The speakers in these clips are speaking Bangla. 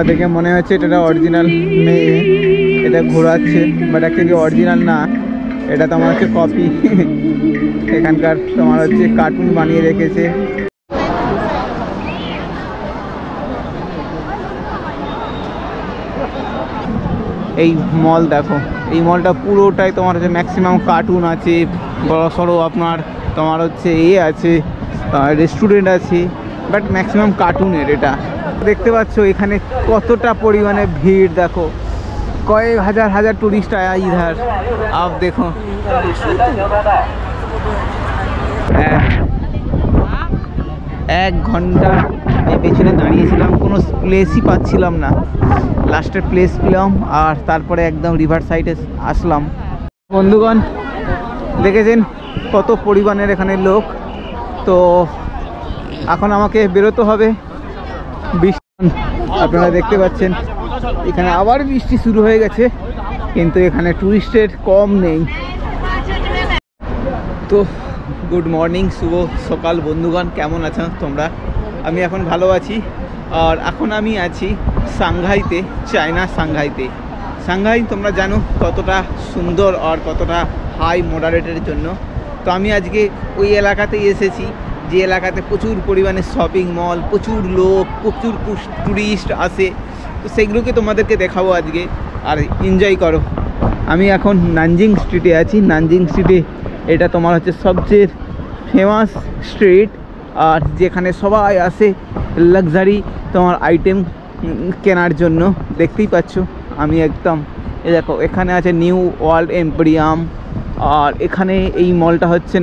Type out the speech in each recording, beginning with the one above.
ক্যামেরা দেখে মনে হচ্ছে এটা অরিজিনাল মেয়ে, এটা ঘোরাচ্ছে, বাট অ্যাকচুয়ালি অরিজিনাল না, এটা তোমার হচ্ছে কপি। এখানকার তোমার হচ্ছে কার্টুন বানিয়ে রেখেছে। এই মল দেখো, এই মলটা পুরোটাই তোমার হচ্ছে ম্যাক্সিমাম কার্টুন আছে, বড় সড়ো আপনার তোমার হচ্ছে আছে, রেস্টুরেন্ট আছে, বাট ম্যাক্সিমাম কার্টুনের। এটা দেখতে পাচ্ছ এখানে কতটা পরিমাণে ভিড়, দেখো কয়েক হাজার হাজার টুরিস্ট আয়া ইধার। আপ দেখো এক ঘন্টা আমি পেছনে দাঁড়িয়েছিলাম, কোনো প্লেসই পাচ্ছিলাম না, লাস্টের প্লেস পেলাম আর তারপরে একদম রিভার সাইডে আসলাম। বন্ধুগণ দেখেছেন কত পরিমাণের এখানে লোক। তো এখন আমাকে বেরোতে হবে, বৃষ্টি আপনারা দেখতে পাচ্ছেন এখানে আবার বৃষ্টি শুরু হয়ে গেছে, কিন্তু এখানে টুরিস্টের কম নেই। তো গুড মর্নিং, শুভ সকাল বন্ধুগণ, কেমন আছো তোমরা? আমি এখন ভালো আছি। আর এখন আমি আছি সাংহাইতে, চায়না সাংহাইতে। সাংহাই তোমরা জানো কতটা সুন্দর আর কতটা হাই মডারেটের জন্য। তো আমি আজকে ওই এলাকাতেই এসেছি যে এলাকাতে প্রচুর পরিমাণে শপিং মল, প্রচুর লোক, প্রচুর টুরিস্ট আসে। তো সেগুলোকে তোমাদেরকে দেখাবো আজকে, আর এনজয় করো। আমি এখন নানজিং স্ট্রিটে আছি। নানজিং স্ট্রিটে এটা তোমার হচ্ছে সবচেয়ে ফেমাস স্ট্রিট, আর যেখানে সবাই আসে লাক্সারি তোমার আইটেম কেনার জন্য। দেখতেই পাচ্ছ আমি একদম, দেখো এখানে আছে নিউ ওয়ার্ল্ড এম্পোরিয়াম, আর এখানে এই মলটা হচ্ছে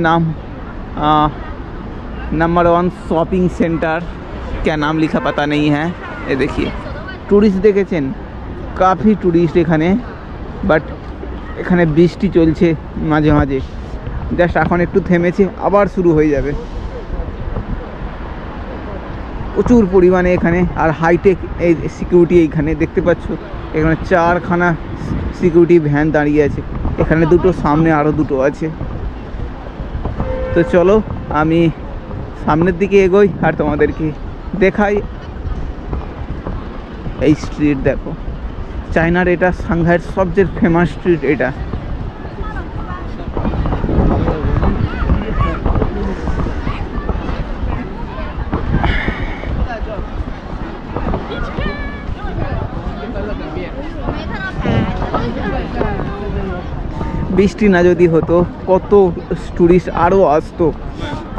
नंबर 1 शॉपिंग सेंटर, क्या नाम लिखा पता नहीं है। ये देखिए टूरिस्ट देखेছেন, काफ़ी टूरिस्ट এখানে, বাট এখানে বৃষ্টি চলছে মাঝে মাঝে, জাস্ট এখন একটু থেমেছে, আবার শুরু হয়ে যাবে। প্রচুর পরিমাণে এখানে, আর হাইটেক এই সিকিউরিটি এইখানে দেখতে পাচ্ছ, এখানে 4খানা সিকিউরিটি ভ্যান দাঁড়িয়ে আছে, এখানে দুটো, সামনে আরও দুটো আছে। তো চলো আমি সামনের দিকে এগোই আর তোমাদেরকে দেখাই এই স্ট্রিট। দেখো চায়নার এটা সাংহাইয়ের সবচেয়ে ফেমাস স্ট্রিট এটা। বৃষ্টি না যদি হতো কত টুরিস্ট আরও আসতো,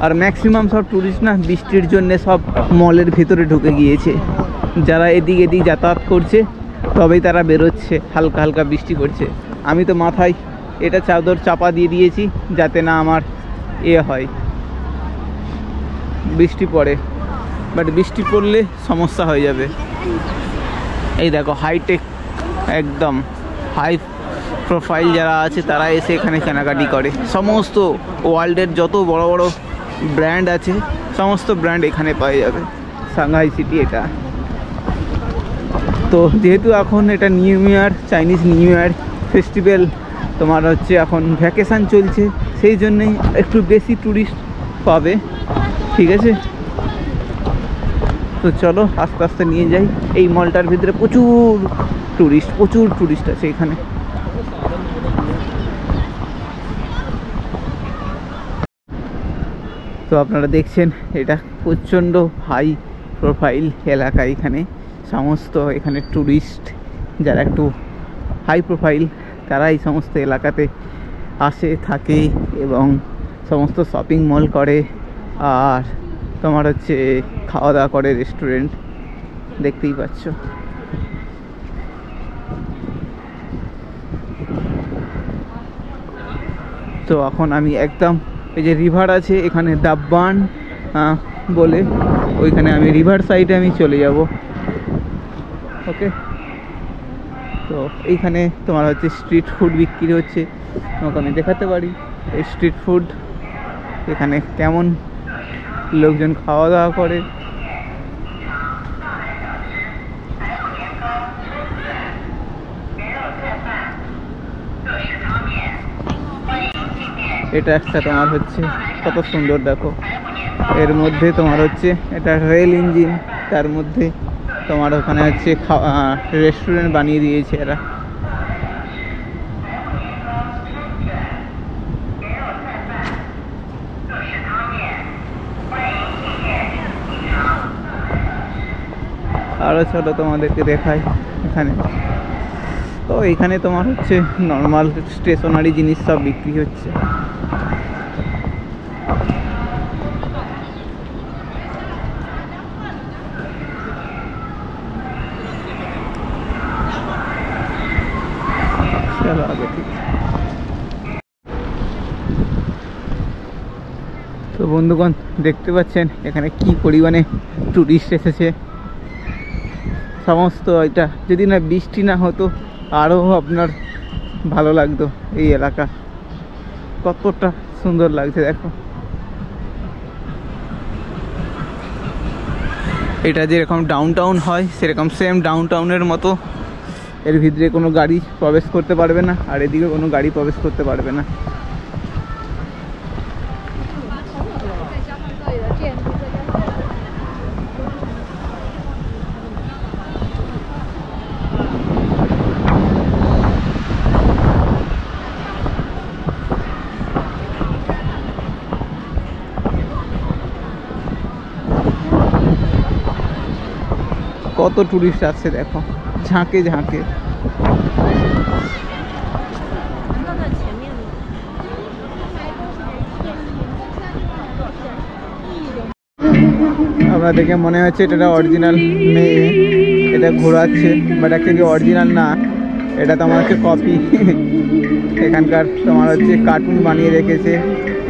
আর ম্যাক্সিমাম সব টুরিস্ট না বৃষ্টির জন্যে সব মলের ভিতরে ঢুকে গিয়েছে। যারা এদিক যাতায়াত করছে তবেই তারা বেরোচ্ছে, হালকা হালকা বৃষ্টি করছে। আমি তো মাথায় এটা চাদর চাপা দিয়ে দিয়েছি যাতে না আমার হয়, বৃষ্টি পড়ে, বাট বৃষ্টি পড়লে সমস্যা হয়ে যাবে। এই দেখো হাইটেক, একদম হাই প্রোফাইল যারা আছে তারা এসে এখানে কেনাকাটি করে। সমস্ত ওয়ার্ল্ডের যত বড় বড় ব্র্যান্ড আছে সমস্ত ব্র্যান্ড এখানে পাওয়া যাবে। সাংহাই সিটি এটা। তো যেহেতু এখন এটা new year, Chinese new year festival তোমার হচ্ছে এখন ভ্যাকেশান চলছে, সেই জন্যেই একটু বেশি ট্যুরিস্ট পাবে, ঠিক আছে। তো চলো আস্তে আস্তে নিয়ে যাই। এই মলটার ভিতরে প্রচুর ট্যুরিস্ট আছে এখানে। তো আপনারা দেখছেন এটা প্রচণ্ড হাই প্রোফাইল এলাকা। এখানে সমস্ত এখানে ট্যুরিস্ট যারা একটু হাই প্রোফাইল তারা এই সমস্ত এলাকাতে আসে, থাকে এবং সমস্ত শপিং মল করে, আর তোমার হচ্ছে খাওয়া দাওয়া করে, রেস্টুরেন্ট দেখতেই পাচ্ছ। তো এখন আমি একদম এই যে রিভার আছে এখানে দাব্বান বলে, ওইখানে আমি রিভার সাইডে আমি চলে যাব। ওকে, তো এইখানে তোমার হচ্ছে স্ট্রিট ফুড বিক্রি হচ্ছে, তোমাকে আমি দেখাতে পারি এই স্ট্রিট ফুড এখানে কেমন লোকজন খাওয়া দাওয়া করে। এটা একটা তোমার হচ্ছে কত সুন্দর, দেখো এর মধ্যে তোমার হচ্ছে এটা রেল ইঞ্জিন, তার মধ্যে তোমার ওখানে হচ্ছে রেস্টুরেন্ট বানিয়ে দিয়েছে এরা। আরও চলো তোমাদেরকে দেখাই এখানে। তো এখানে তোমার হচ্ছে নর্মাল স্টেশনারি জিনিস সব বিক্রি হচ্ছে। চলো আগে ঠিক। তো বন্ধুগণ দেখতে পাচ্ছেন এখানে কি পরিমাণে টুরিস্ট এসেছে। সমস্ত এটা যদি না বৃষ্টি না হতো আরও আপনার ভালো লাগতো। এই এলাকা কতটা সুন্দর লাগছে দেখো। এটা যেরকম ডাউনটাউন হয় সেরকম সেম ডাউনটাউনের মতো। এর ভিতরে কোনো গাড়ি প্রবেশ করতে পারবে না, আর এদিকে কোনো গাড়ি প্রবেশ করতে পারবে না। কত টুরিস্ট আসছে দেখো, ঝাঁকে ঝাঁকে। আমরা দেখে মনে হচ্ছে এটা অরিজিনাল মেয়ে, এটা ঘোরাচ্ছে, বাট অ্যাকচুয়ালি অরিজিনাল না, এটা তোমার হচ্ছে কপি। এখানকার তোমার হচ্ছে কার্টুন বানিয়ে রেখেছে,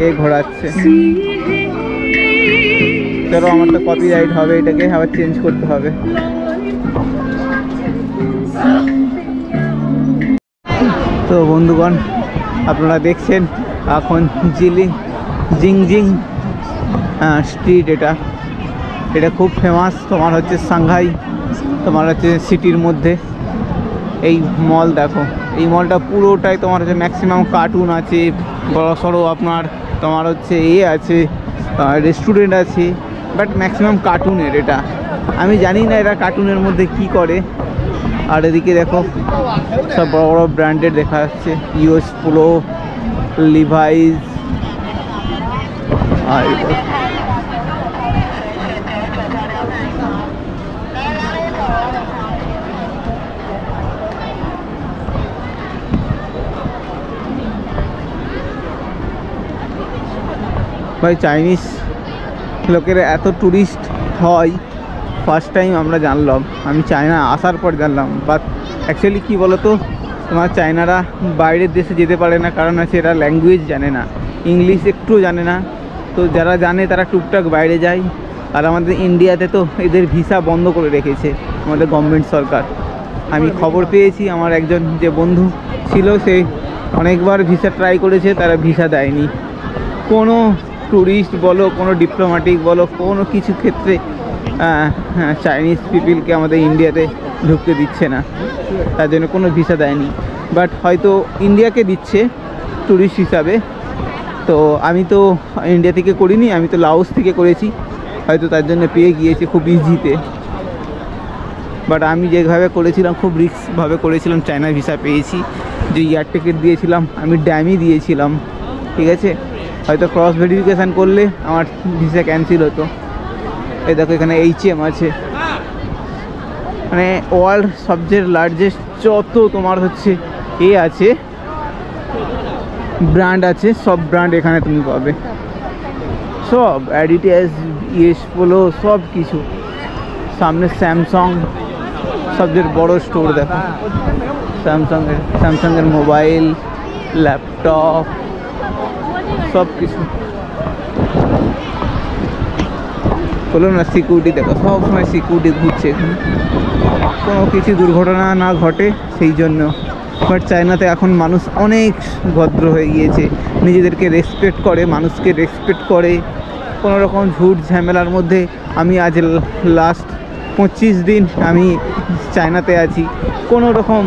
এ ঘোরাচ্ছে। চলো আমার তো কপিরাইট হবে, এটাকে আবার চেঞ্জ করতে হবে। তো বন্ধুগণ আপনারা দেখছেন এখন জিংজিং স্ট্রিট। এটা খুব ফেমাস তোমার হচ্ছে সাংহাই তোমার হচ্ছে সিটির মধ্যে। এই মল দেখো, এই মলটা পুরোটাই তোমার হচ্ছে ম্যাক্সিমাম কার্টুন আছে, বড় সড়ো আপনার তোমার হচ্ছে আছে রেস্টুরেন্ট আছে, বাট ম্যাক্সিমাম কার্টুনের। এটা আমি জানি না এরা কার্টুনের মধ্যে কি করে। আর এদিকে দেখো সব বড় বড় ব্র্যান্ডেড দেখা যাচ্ছে, ইউএস পোলো, লিভাইস। আর ভাই চাইনিজ লোকের এত ট্যুরিস্ট হয় ফার্স্ট টাইম আমরা জানলাম। আমি চায়না আসার পর জানলাম। বাট অ্যাকচুয়ালি কী বলো তো, তোমার চায়নারা বাইরের দেশে যেতে পারে না, কারণ আছে এরা ল্যাঙ্গুয়েজ জানে না, ইংলিশ একটুও জানে না। তো যারা জানে তারা টুকটাক বাইরে যায়। আর আমাদের ইন্ডিয়াতে তো এদের ভিসা বন্ধ করে রেখেছে আমাদের গভর্নমেন্ট সরকার। আমি খবর পেয়েছি, আমার একজন যে বন্ধু ছিল সে অনেকবার ভিসা ট্রাই করেছে, তারা ভিসা দেয়নি। কোনো ট্যুরিস্ট বলো, কোনো ডিপ্লোম্যাটিক বলো, কোনো কিছু ক্ষেত্রে চাইনিজ পিপিলকে আমাদের ইন্ডিয়াতে ঢুকতে দিচ্ছে না, তার জন্য কোনো ভিসা দেয়নি। বাট হয়তো ইন্ডিয়াকে দিচ্ছে ট্যুরিস্ট হিসাবে। তো আমি তো ইন্ডিয়া থেকে করিনি, আমি তো লাওস থেকে করেছি, হয়তো তার জন্য পেয়ে গিয়েছি খুব ইজিতে। বাট আমি যেভাবে করেছিলাম খুব রিস্কভাবে করেছিলাম, চায়না ভিসা পেয়েছি। যে এয়ার টিকিট দিয়েছিলাম আমি ড্যামি দিয়েছিলাম, ঠিক আছে। হয়তো ক্রস ভেরিফিকেশান করলে আমার ভিসা ক্যান্সেল হতো। এই দেখো এখানে HM আছে, মানে ওয়ার্ল্ড সবচেয়ে লার্জেস্ট যত তোমার হচ্ছে আছে ব্র্যান্ড আছে, সব ব্র্যান্ড এখানে তুমি পাবে। সব অ্যাডিডাস, ইউএস পোলো, সব কিছু। সামনে স্যামসাং, সবচেয়ে বড় স্টোর দেখো স্যামসাংয়ের মোবাইল, ল্যাপটপ, সব কিছু। বলো না সিকিউরিটি দেখো, সবসময় সিকিউরিটি ঘুরছে এখানে, কোনো কিছু দুর্ঘটনা না ঘটে সেই জন্য। বাট চায়নাতে এখন মানুষ অনেক ভদ্র হয়ে গিয়েছে, নিজেদেরকে রেসপেক্ট করে, মানুষকে রেসপেক্ট করে, কোনো রকম ঝুট ঝামেলার মধ্যে। আমি আজ লাস্ট 25 দিন আমি চায়নাতে আছি, কোনো রকম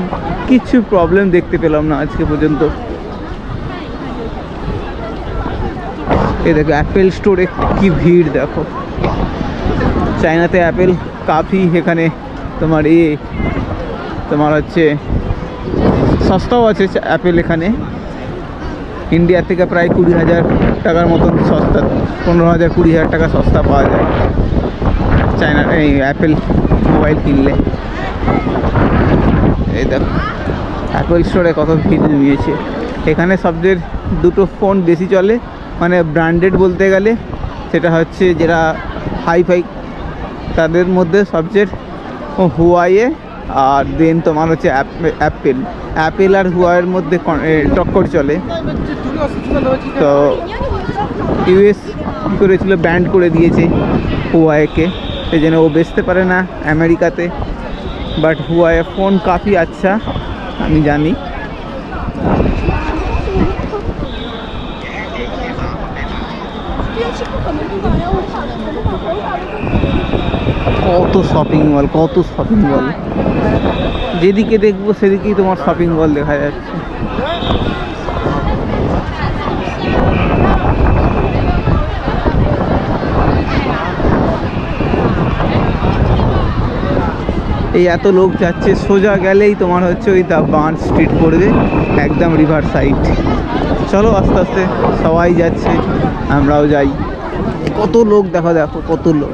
কিছু প্রবলেম দেখতে পেলাম না আজকে পর্যন্ত। এই দেখো অ্যাপেল স্টোরে কি ভিড় দেখো। চায়নাতে অ্যাপেল কাফি এখানে তোমার তোমার হচ্ছে সস্তাও আছে অ্যাপেল এখানে। ইন্ডিয়া থেকে প্রায় 20,000 টাকার মতন সস্তা, 15,000 20,000 টাকা সস্তা পাওয়া যায় চায়না এই অ্যাপেল মোবাইল কিনলে। এই দেখো অ্যাপেল স্টোরে কত ভিড় জমিয়েছে। এখানে সবচেয়ে দুটো ফোন বেশি চলে, মানে ব্র্যান্ডেড বলতে গেলে সেটা হচ্ছে যেটা হাইফাই, তাদের মধ্যে সবচেয়ে হুয়াওয়ে আর দেন তোমার হচ্ছে অ্যাপেল আর হুয়াওয়ের মধ্যে টক্কর চলে। তো ইউএস কী করেছিল, ব্যান্ড করে দিয়েছে হুয়াওয়েকে, সেই জন্য ও বেচতে পারে না আমেরিকাতে। বাট হুয়াওয়ে ফোন কাফি আচ্ছা, আমি জানি। কত শপিং মল, কত শপিং মল, যেদিকে দেখবো সেদিকেই তোমার শপিং মল দেখা যাচ্ছে। এই এত লোক যাচ্ছে, সোজা গেলেই তোমার হচ্ছে ওই দা বার্ন স্ট্রিট পড়বে, একদম রিভার সাইড। চলো আস্তে আস্তে সবাই যাচ্ছে, আমরাও যাই। কত লোক দেখো, দেখো কত লোক।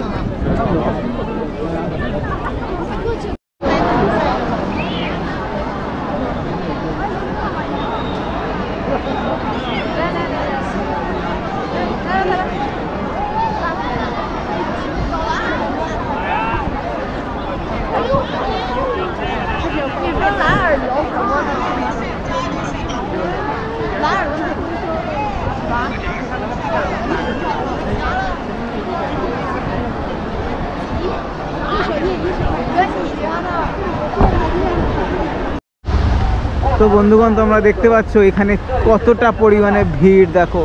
তো বন্ধুগণ তোমরা দেখতে পাচ্ছ এখানে কতটা পরিমাণে ভিড়, দেখো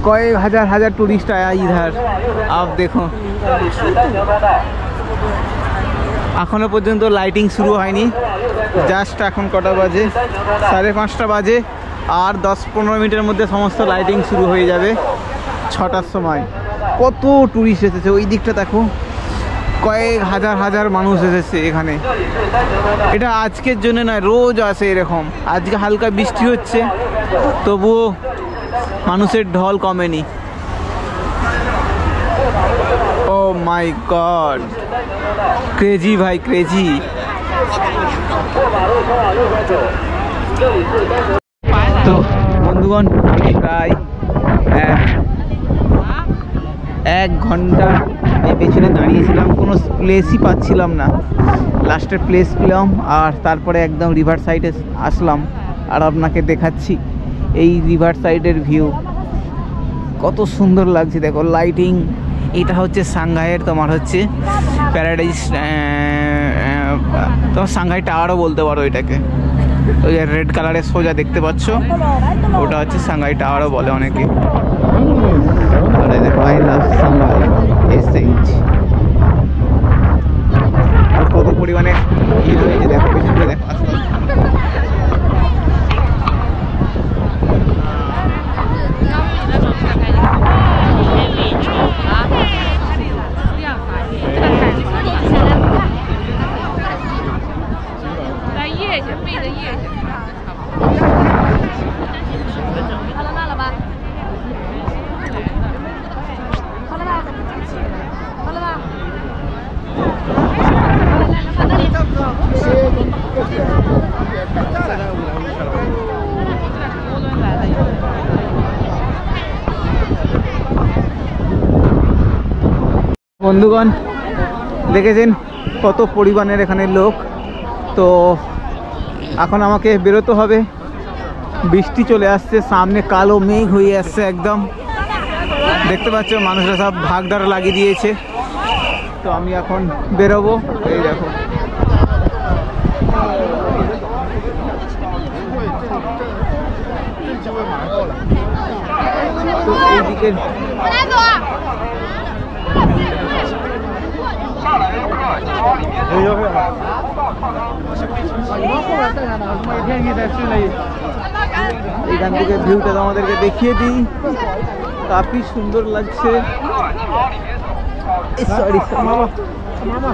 কয়েক হাজার হাজার টুরিস্ট আয়া ইধার। আপ দেখো এখনো পর্যন্ত লাইটিং শুরু হয়নি, জাস্ট এখন কটা বাজে, 5:30 বাজে, আর 10-15 মিনিটের মধ্যে সমস্ত লাইটিং শুরু হয়ে যাবে 6টার সময়। কত টুরিস্ট এসেছে, ওই দিকটা দেখো কয়েক হাজার হাজার মানুষ এসেছে এখানে। এটা আজকের জন্য নয়, রোজ আসে এরকম। আজকে হালকা বৃষ্টি হচ্ছে, তবুও মানুষের ঢল কমেনি। ও মাই গড, ক্রেজি ভাই, ক্রেজি। তো বন্ধুগণ আমি প্রায় 1 ঘন্টা এই পেছনে দাঁড়িয়েছিলাম, কোনো প্লেসই পাচ্ছিলাম না। লাস্টের প্লেস পেলাম, আর তারপরে একদম রিভার সাইডে আসলাম, আর আপনাকে দেখাচ্ছি এই রিভার সাইডের ভিউ কত সুন্দর লাগছে। দেখো লাইটিং, এটা হচ্ছে সাংহাইয়ের তোমার হচ্ছে প্যারাডাইস, তোমার সাংহাই টাওয়ারও বলতে পারো এটাকে। ওই যে রেড কালারের সোজা দেখতে পাচ্ছ, ওটা হচ্ছে সাংহাই টাওয়ারও বলে অনেকে। দেখো আই লাভ সাংহাই এসএইচ। আর কত পরিমাণে ভিড় হয়েছে দেখো, পেছনে দেখো আস্তে আস্তে। বন্ধুগণ দেখেছেন কত পরিমাণের এখানে লোক। তো এখন আমাকে বেরোতে হবে, বৃষ্টি চলে আসছে, সামনে কালো মেঘ হয়ে আসছে একদম। দেখতে পাচ্ছ মানুষরা সব ভাগদার লাগিয়ে দিয়েছে। তো আমি এখন বেরোবো, এই দেখো তো এইদিকে এখান থেকে ভিউটা তোমাদেরকে দেখিয়ে দিই, কাফি সুন্দর লাগছে। সরি মামা,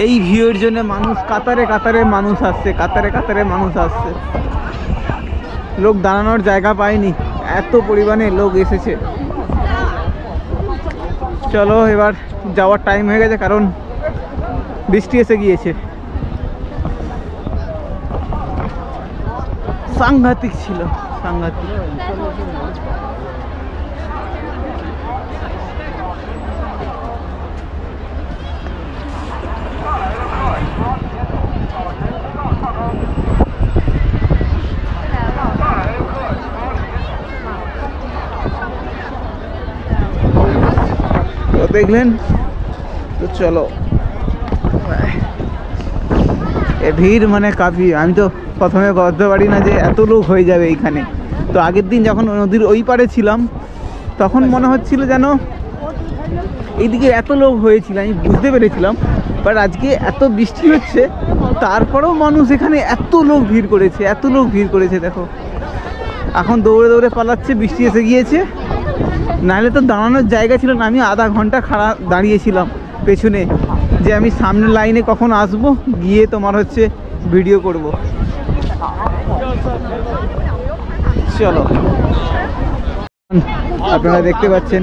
এই ভিউয়ের জন্য মানুষ কাতারে কাতারে মানুষ আসছে, কাতারে কাতারে মানুষ আসছে। লোক দাঁড়ানোর জায়গা পায়নি, এত পরিমাণে লোক এসেছে। চলো এবার যাওয়ার টাইম হয়ে গেছে, কারণ বৃষ্টি এসে গিয়েছে। সাংঘাতিক ছিল, সাংঘাতিক। তো দেখলেন, তো চলো এ ভিড় মানে কাফি। আমি তো প্রথমে বুঝতে পারি না যে এত লোক হয়ে যাবে এইখানে। তো আগের দিন যখন নদীর ওই পারে ছিলাম তখন মনে হচ্ছিল যেন এইদিকে এত লোক হয়েছিল, আমি বুঝতে পেরেছিলাম। বাট আজকে এত বৃষ্টি হচ্ছে তারপরেও মানুষ এখানে এত লোক ভিড় করেছে, এত লোক ভিড় করেছে। দেখো এখন দৌড়ে দৌড়ে পালাচ্ছে, বৃষ্টি এসে গিয়েছে। নাহলে তো দাঁড়ানোর জায়গা ছিল না। আমি আধা ঘন্টা দাঁড়িয়েছিলাম পেছনে, যে আমি সামনের লাইনে কখন আসব, গিয়ে তোমার হচ্ছে ভিডিও করব। চলো, আপনারা দেখতে পাচ্ছেন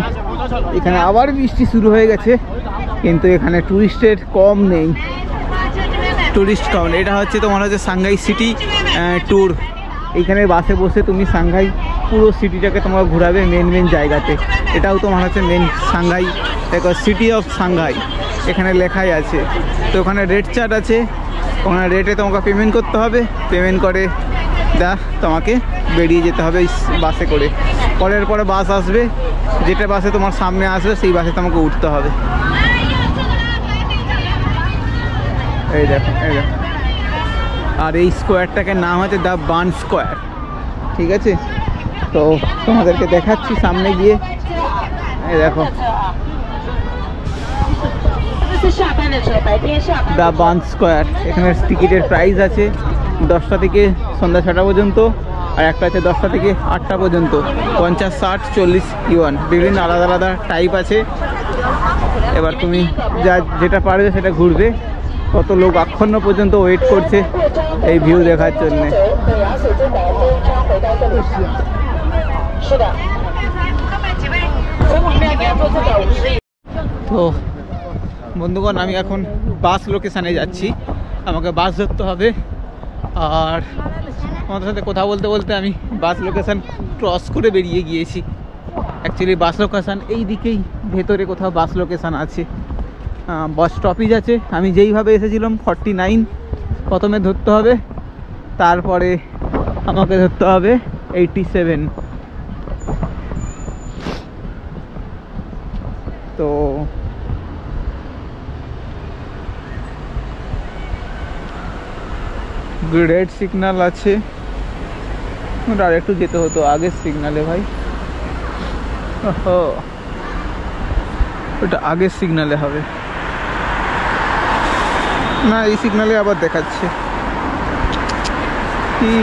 এখানে আবার বৃষ্টি শুরু হয়ে গেছে, কিন্তু এখানে টুরিস্টের কম নেই, টুরিস্ট কম। এটা হচ্ছে তোমার হচ্ছে সাংহাই সিটি ট্যুর। এইখানে বাসে বসে তুমি সাংহাই পুরো সিটিটাকে তোমার ঘোরাবে, মেন মেন জায়গাতে। এটাও তোমার হচ্ছে মেন সাংহাই, দেখো সিটি অফ সাংহাই এখানে লেখাই আছে। তো ওখানে রেট চার্ট আছে, ওখানে রেটে তোমাকে পেমেন্ট করতে হবে। পেমেন্ট করে তোমাকে বেরিয়ে যেতে হবে বাসে করে। পরের পরে বাস আসবে, যেটা বাসে তোমার সামনে আসবে সেই বাসে তোমাকে উঠতে হবে। এই দেখো, এই দেখো। আর এই স্কোয়ারটাকে নাম হচ্ছে দ্য বান স্কোয়ার, ঠিক আছে? তো তোমাদেরকে দেখাচ্ছি সামনে গিয়ে। এই দেখো দ্য বান স্কোয়ার। এখানে টিকিটের প্রাইস আছে 10টা থেকে সন্ধ্যা 6টা পর্যন্ত, আর একটা আছে 10টা থেকে 8টা পর্যন্ত। 50, 60, 40 ইউয়ান, বিভিন্ন আলাদা আলাদা টাইপ আছে। এবার তুমি যেটা পারবে সেটা ঘুরবে। কত লোক এখনো পর্যন্ত ওয়েট করছে এই ভিউ দেখার জন্য। তো বন্ধুগণ, আমি এখন বাস লোকেশানে যাচ্ছি, আমাকে বাস ধরতে হবে। আর আমাদের সাথে কথা বলতে বলতে আমি বাস লোকেশান ক্রস করে বেরিয়ে গিয়েছি। অ্যাকচুয়ালি বাস লোকেশান এই দিকেই, ভেতরে কোথাও বাস লোকেশান আছে, বাস স্টপেজ আছে। আমি যেইভাবে এসেছিলাম 49 প্রথমে ধরতে হবে, তারপরে আমাকে ধরতে হবে 87। তো রেড সিগন্যাল আছে, আর একটু যেতে হতো আগের সিগন্যালে ভাই। ওটা আগের সিগন্যালে হবে না, এই সিগন্যালে আবার দেখাচ্ছে কি।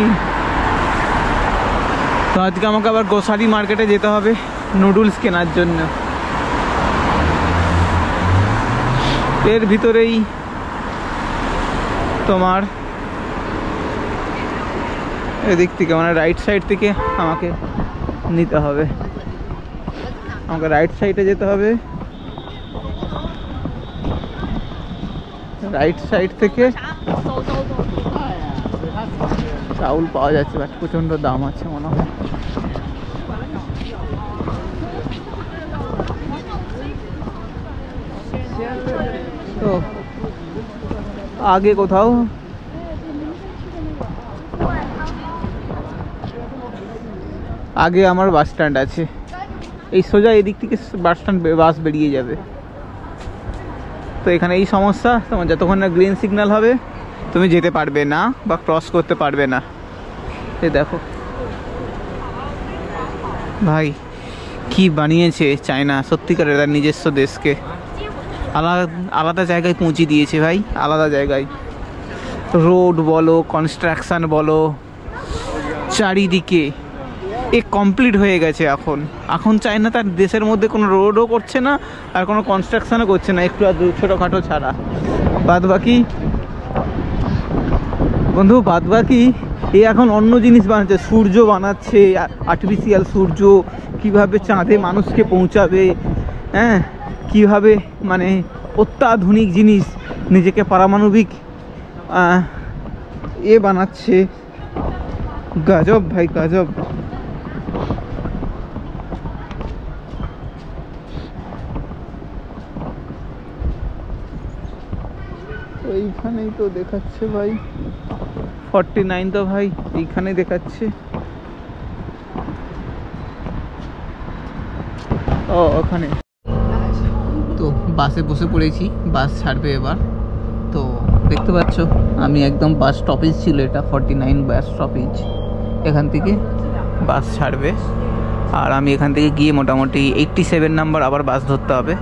তো আজকে আমাকে আবার গ্রোসারি মার্কেটে যেতে হবে নুডলস কেনার জন্য। এর ভিতরেই তোমার এদিক থেকে মানে রাইট সাইড থেকে আমাকে নিতে হবে, আমাকে রাইট সাইডে যেতে হবে। রাইট সাইড থেকে চাউল পাওয়া যাচ্ছে, বাট প্রচণ্ড দাম আছে মনে হয়। তো আগে কোথাও আগে আমার বাস স্ট্যান্ড আছে, এই সোজা এদিক থেকে বাস স্ট্যান্ড, বাস বেরিয়ে যাবে। তো এখানে এই সমস্যা, তোমার যতক্ষণ না গ্রিন সিগন্যাল হবে তুমি যেতে পারবে না বা ক্রস করতে পারবে না। এই দেখো ভাই কি বানিয়েছে চায়না, সত্যিকারের তার নিজস্ব দেশকে আলাদা আলাদা জায়গায় পৌঁছে দিয়েছে ভাই, আলাদা জায়গায়। রোড বলো, কনস্ট্রাকশান বলো, চারিদিকে এ কমপ্লিট হয়ে গেছে। এখন চায়না তার দেশের মধ্যে কোনো রোডও করছে না, আর কোনো কনস্ট্রাকশনও করছে না, একটু আর ছোটোখাটো ছাড়া। বাদ বাকি বন্ধু, বাদ বাকি এ এখন অন্য জিনিস বানাচ্ছে, সূর্য বানাচ্ছে, আর্টিফিশিয়াল সূর্য, কিভাবে চাঁদে মানুষকে পৌঁছাবে, হ্যাঁ, কিভাবে মানে অত্যাধুনিক জিনিস, নিজেকে পারমাণবিক এ বানাচ্ছে। গজব ভাই, গজব। এইখানেই তো দেখাচ্ছে ভাই 49, তো ভাই এইখানে দেখাচ্ছে। ও ওখানে তো বাসে বসে পড়েছি, বাস ছাড়বে এবার। তো দেখতে পাচ্ছ আমি একদম বাস স্টপেজ ছিল এটা, 49 বাস স্টপেজ। এখান থেকে বাস ছাড়বে, আর আমি এখান থেকে গিয়ে মোটামুটি 87 নাম্বার আবার বাস ধরতে হবে।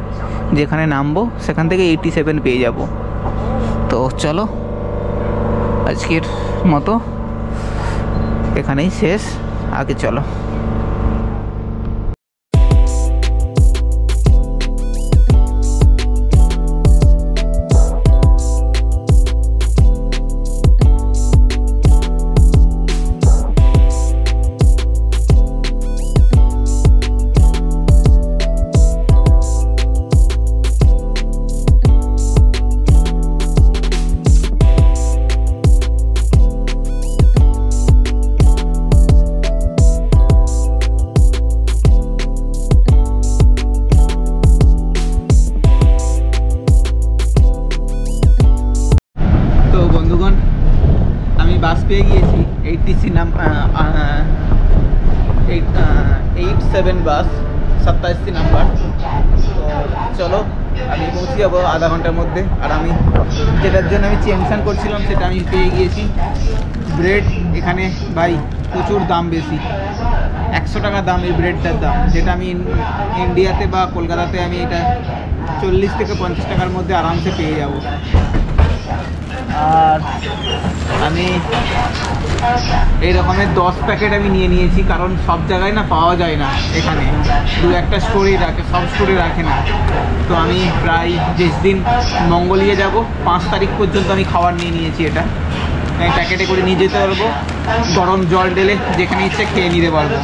যেখানে নামবো সেখান থেকে 87 পেয়ে যাব। তো চলো, আজকের মতো এখানেই শেষ, আগে চলো। বাস পেয়ে গিয়েছি 87 বাস, 27 নাম্বার। তো চলো, আমি পৌঁছে যাবো আধা ঘন্টার মধ্যে। আর আমি যেটার জন্য আমি টেনশন করছিলাম সেটা আমি পেয়ে গিয়েছি। ব্রেড এখানে ভাই প্রচুর দাম বেশি, 100 টাকা দাম এই ব্রেডটার দাম, যেটা আমি ইন্ডিয়াতে বা কলকাতাতে আমি এটা 40 থেকে 50 টাকার মধ্যে আরামসে পেয়ে যাব। আর আমি এই রকমের 10 প্যাকেট আমি নিয়ে নিয়েছি, কারণ সব জায়গায় না পাওয়া যায় না, এখানে 2-1টা স্টোরে রাখে, সব স্টোরে রাখে না। তো আমি প্রায় যেদিন মঙ্গোলিয়া যাব 5 তারিখ পর্যন্ত আমি খাবার নিয়ে নিয়েছি। এটা আমি প্যাকেটে করে নিয়ে যেতে পারবো, গরম জল ঢেলে যেখানে ইচ্ছে খেয়ে নিতে পারবো।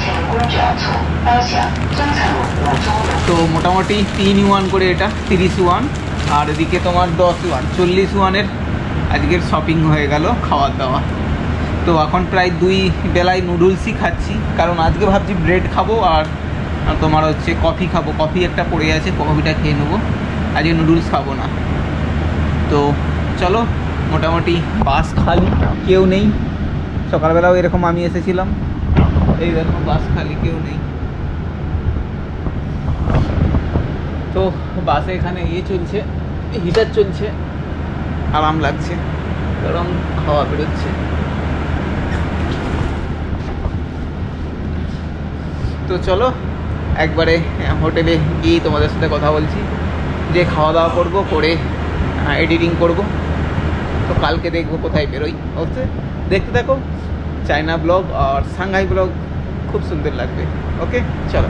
তো মোটামুটি 3 ওয়ান করে এটা 30 ওয়ান, আর এদিকে তোমার 10 ওয়ান 40 ওয়ানের আজকের শপিং হয়ে গেল, খাওয়া দাওয়া। তো এখন প্রায় 2 বেলায় নুডলসই খাচ্ছি, কারণ আজকে ভাবছি ব্রেড খাবো আর তোমার হচ্ছে কফি খাবো। কফি একটা পড়ে আছে, কফিটা খেয়ে নেবো, আজকে নুডলস খাবো না। তো চলো, মোটামুটি বাস খালি, কেউ নেই। সকালবেলাও এরকম আমি এসেছিলাম, এই দেখো বাস খালি, কেউ নেই। তো বাসে এখানে চলছে, হিটার চলছে, আরাম লাগছে, গরম হাওয়া বেরোচ্ছে। তো চলো একবারে হোটেলে গিয়ে তোমাদের সাথে কথা বলছি, যে খাওয়া দাওয়া করবো, করে এডিটিং করব। তো কালকে দেখবো কোথায় বেরোই, হচ্ছে দেখতে থাকো। চায়না ব্লগ আর সাংহাই ব্লগ খুব সুন্দর লাগবে। ওকে চলো।